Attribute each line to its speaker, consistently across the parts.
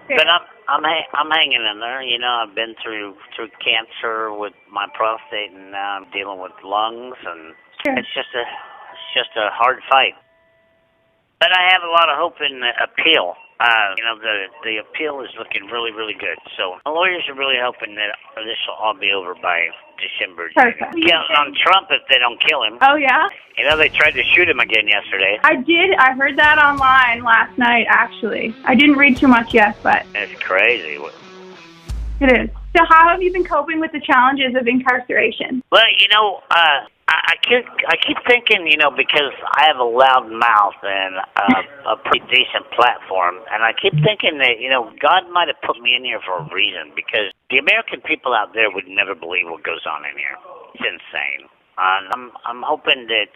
Speaker 1: But I'm hanging in there. You know, I've been through cancer with my prostate, and now I'm dealing with lungs, and
Speaker 2: Sure.
Speaker 1: it's just a hard fight. But I have a lot of hope in the appeal. You know, the appeal is looking really, really good. So the lawyers are really hoping that this will all be over by December.
Speaker 2: Perfect.
Speaker 1: Counting on Trump if they don't kill him.
Speaker 2: Oh, yeah?
Speaker 1: You know, they tried to shoot him again yesterday.
Speaker 2: I did. I heard that online last night, actually. I didn't read too much yet, but
Speaker 1: It's crazy.
Speaker 2: it is. So how have you been coping with the challenges of incarceration?
Speaker 1: Well, you know, I keep thinking, you know, because I have a loud mouth and a pretty decent platform, and I keep thinking that, you know, God might have put me in here for a reason, because the American people out there would never believe what goes on in here. It's insane. And I'm hoping that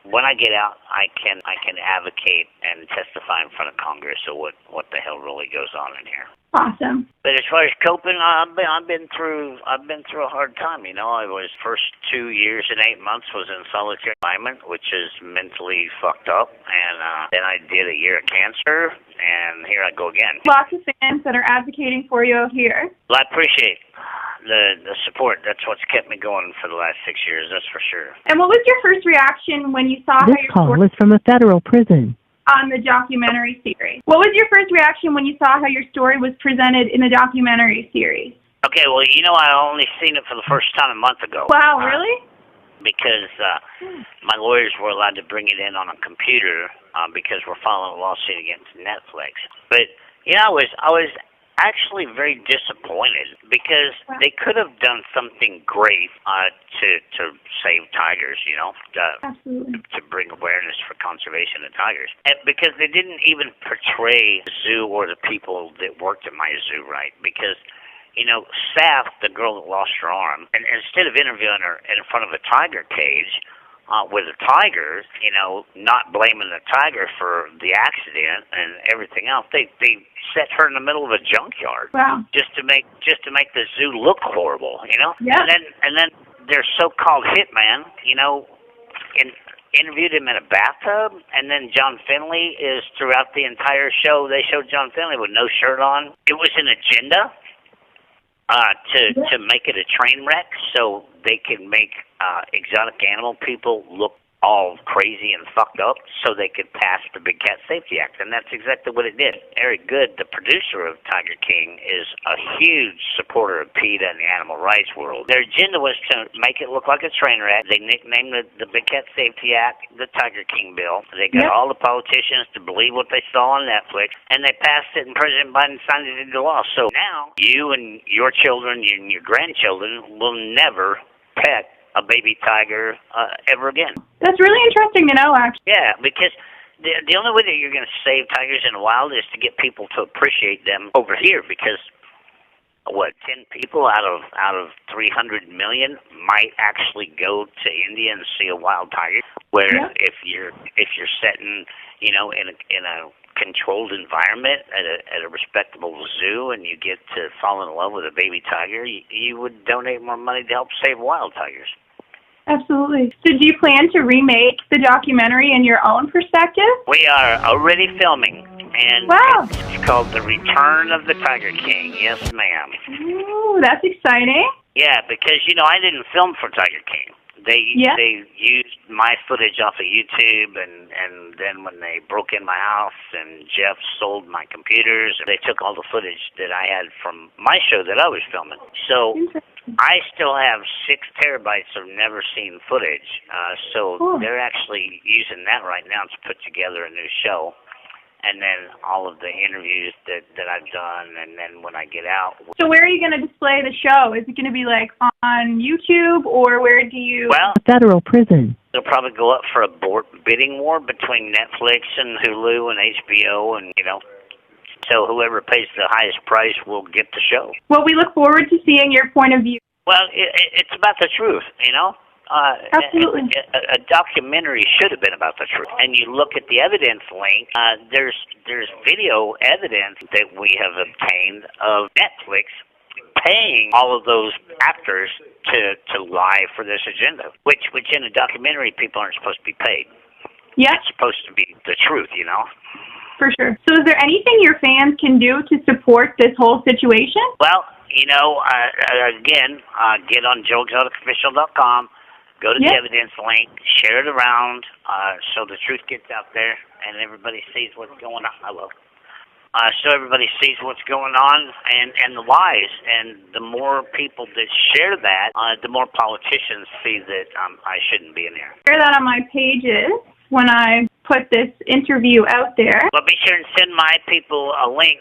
Speaker 1: when I get out, I can advocate and testify in front of Congress of what the hell really goes on in here.
Speaker 2: Awesome.
Speaker 1: But as far as coping, I've been through a hard time. You know, I was first 2 years and 8 months was in solitary confinement, which is mentally fucked up, and then I did a year of cancer, and here I go again.
Speaker 2: Lots of fans that are advocating for you out here.
Speaker 1: Well, I appreciate the support. That's what's kept me going for the last 6 years. That's for sure.
Speaker 2: And what was your first reaction when you saw
Speaker 3: This call is from a federal prison.
Speaker 2: on the documentary series? What was your first reaction when you saw how your story was presented in the documentary series?
Speaker 1: Okay, well, you know, I only seen it for the first time a month ago.
Speaker 2: Wow, really?
Speaker 1: Because my lawyers were allowed to bring it in on a computer because we're filing a lawsuit against Netflix. But, you know, I was actually very disappointed because they could have done something great to save tigers, you know, to bring awareness for conservation of tigers. And because they didn't even portray the zoo or the people that worked at my zoo right. Because, you know, Saf, the girl that lost her arm, and instead of interviewing her in front of a tiger cage with a tiger, you know, not blaming the tiger for the accident and everything else, they set her in the middle of a junkyard.
Speaker 2: Wow.
Speaker 1: Just to make the zoo look horrible, you know.
Speaker 2: Yeah.
Speaker 1: And then their so-called hitman, you know, interviewed him in a bathtub, and then John Finley is throughout the entire show. They showed John Finley with no shirt on. It was an agenda to make it a train wreck, so they can make exotic animal people look all crazy and fucked up, so they could pass the Big Cat Safety Act, and that's exactly what it did. Eric Good, the producer of Tiger King, is a huge supporter of PETA and the animal rights world. Their agenda was to make it look like a train wreck. They nicknamed the Big Cat Safety Act the Tiger King bill. They got all the politicians to believe what they saw on Netflix, and they passed it, and President Biden signed it into law. So now you and your children and your grandchildren will never pet a baby tiger ever again.
Speaker 2: That's really interesting to know, actually.
Speaker 1: Yeah, because the only way that you're going to save tigers in the wild is to get people to appreciate them over here, because 10 people out of 300 million might actually go to India and see a wild tiger, where if you're setting, you know, in a controlled environment at a respectable zoo, and you get to fall in love with a baby tiger, you would donate more money to help save wild tigers.
Speaker 2: Absolutely. So do you plan to remake the documentary in your own perspective?
Speaker 1: We are already filming, and it's called The Return of the Tiger King. Yes, ma'am.
Speaker 2: Ooh, that's exciting.
Speaker 1: Yeah, because, you know, I didn't film for Tiger King. They used my footage off of YouTube, and then when they broke in my house and Jeff sold my computers, they took all the footage that I had from my show that I was filming. So I still have 6 terabytes of never seen footage. So they're actually using that right now to put together a new show. And then all of the interviews that I've done, and then when I get out.
Speaker 2: So where are you going to display the show? Is it going to be like on YouTube, or where do you?
Speaker 1: Well,
Speaker 3: federal prison.
Speaker 1: They'll probably go up for a bidding war between Netflix and Hulu and HBO, and, you know, so whoever pays the highest price will get the show.
Speaker 2: Well, we look forward to seeing your point of view.
Speaker 1: Well, it's about the truth, you know.
Speaker 2: Absolutely.
Speaker 1: A documentary should have been about the truth. And you look at the evidence link, there's video evidence that we have obtained of Netflix paying all of those actors to lie for this agenda, which in a documentary, people aren't supposed to be paid.
Speaker 2: Yeah.
Speaker 1: It's supposed to be the truth, you know.
Speaker 2: For sure. So is there anything your fans can do to support this whole situation?
Speaker 1: Well, again, get on joeexoticofficial.com, go to the evidence link, share it around, so the truth gets out there and everybody sees what's going on. Hello. So everybody sees what's going on and the lies. And the more people that share that, the more politicians see that I shouldn't be in there.
Speaker 2: Share that on my pages when I put this interview out there.
Speaker 1: Well, be sure and send my people a link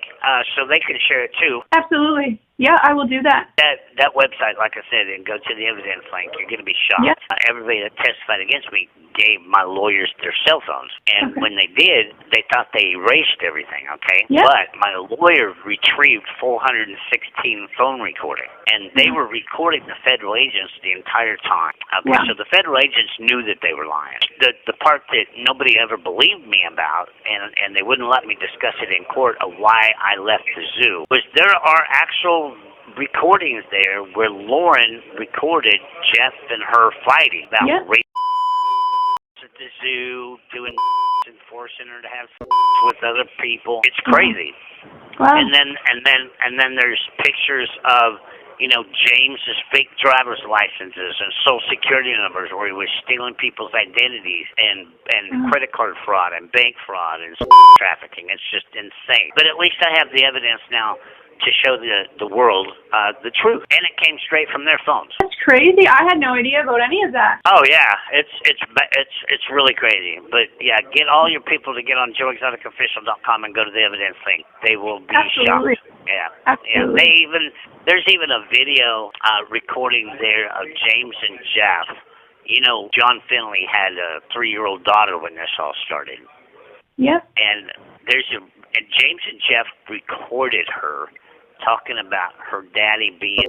Speaker 1: so they can share it too.
Speaker 2: Absolutely. Yeah, I will do that.
Speaker 1: That website, like I said, and go to the evidence link. You're going to be shocked.
Speaker 2: Yep.
Speaker 1: Everybody that testified against me gave my lawyers their cell phones. And when they did, they thought they erased everything, okay?
Speaker 2: Yep.
Speaker 1: But my lawyer retrieved 416 phone recordings. And they were recording the federal agents the entire time. Okay, so the federal agents knew that they were lying. The part that nobody ever believed me about, and they wouldn't let me discuss it in court of why I left the zoo, was there are actual recordings there where Lauren recorded Jeff and her fighting about rape at the zoo, doing and forcing her to have with other people. It's crazy.
Speaker 2: Wow.
Speaker 1: And then there's pictures of James's fake driver's licenses and social security numbers where he was stealing people's identities and credit card fraud and bank fraud and trafficking. It's just insane. But at least I have the evidence now to show the world the truth, and it came straight from their phones.
Speaker 2: That's crazy. I had no idea about any of that.
Speaker 1: Oh yeah, it's really crazy. But yeah, get all your people to get on joeexoticofficial.com and go to the evidence link. They will be shocked. Yeah,
Speaker 2: absolutely.
Speaker 1: Yeah. There's even a video recording there of James and Jeff. John Finley had a 3-year-old daughter when this all started.
Speaker 2: Yep.
Speaker 1: And James and Jeff recorded her talking about her daddy being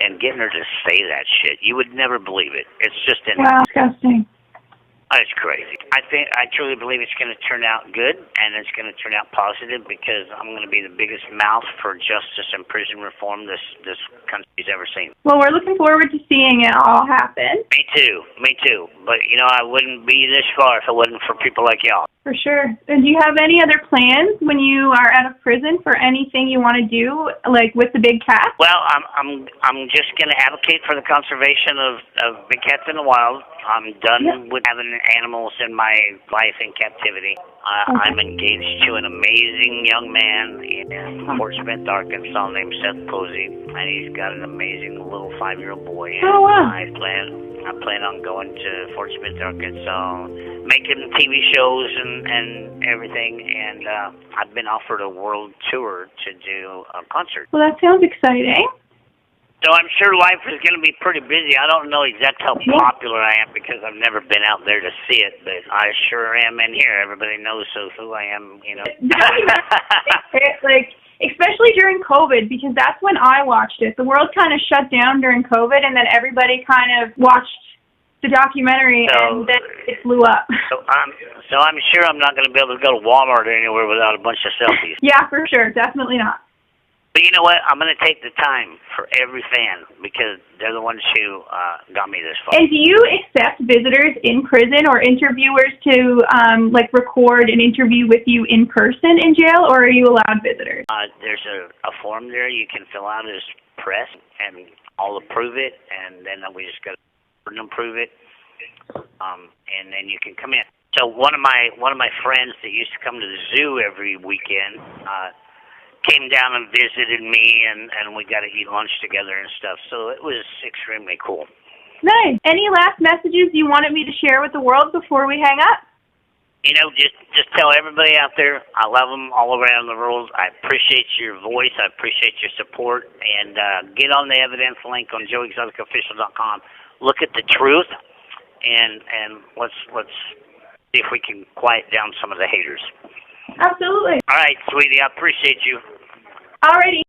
Speaker 1: and getting her to say that shit. You would never believe it. It's just
Speaker 2: disgusting.
Speaker 1: It's crazy. I truly believe it's going to turn out good, and it's going to turn out positive because I'm going to be the biggest mouth for justice and prison reform this country's ever seen.
Speaker 2: Well, we're looking forward to seeing it all happen.
Speaker 1: Me too. But I wouldn't be this far if it wasn't for people like y'all.
Speaker 2: For sure. And do you have any other plans when you are out of prison for anything you want to do, like with the big cats?
Speaker 1: Well, I'm just going to advocate for the conservation of big cats in the wild. I'm done with having animals in my life in captivity. I'm engaged to an amazing young man in Fort Smith, Arkansas, named Seth Posey, and he's got an amazing little 5-year-old boy. And I plan on going to Fort Smith, Arkansas, making TV shows and everything. And I've been offered a world tour to do a concert.
Speaker 2: Well, that sounds exciting.
Speaker 1: So I'm sure life is going to be pretty busy. I don't know exactly how popular I am because I've never been out there to see it, but I sure am in here. Everybody knows who I am,
Speaker 2: Like, especially during COVID, because that's when I watched it. The world kind of shut down during COVID, and then everybody kind of watched the documentary, and then it blew up.
Speaker 1: So I'm sure I'm not going to be able to go to Walmart or anywhere without a bunch of selfies.
Speaker 2: Yeah, for sure. Definitely not.
Speaker 1: But you know what? I'm going to take the time for every fan because they're the ones who got me this far.
Speaker 2: And do you accept visitors in prison or interviewers to record an interview with you in person in jail, or are you allowed visitors?
Speaker 1: There's a form there you can fill out as press, and I'll approve it, and then we just got to approve it, and then you can come in. So one of my friends that used to come to the zoo every weekend came down and visited me, and we got to eat lunch together and stuff. So it was extremely cool.
Speaker 2: Nice. Any last messages you wanted me to share with the world before we hang up?
Speaker 1: Just tell everybody out there I love them all around the world. I appreciate your voice. I appreciate your support. And get on the evidence link on joeexoticofficial.com. Look at the truth, and let's see if we can quiet down some of the haters.
Speaker 2: Absolutely.
Speaker 1: All right, sweetie. I appreciate you.
Speaker 2: Alrighty.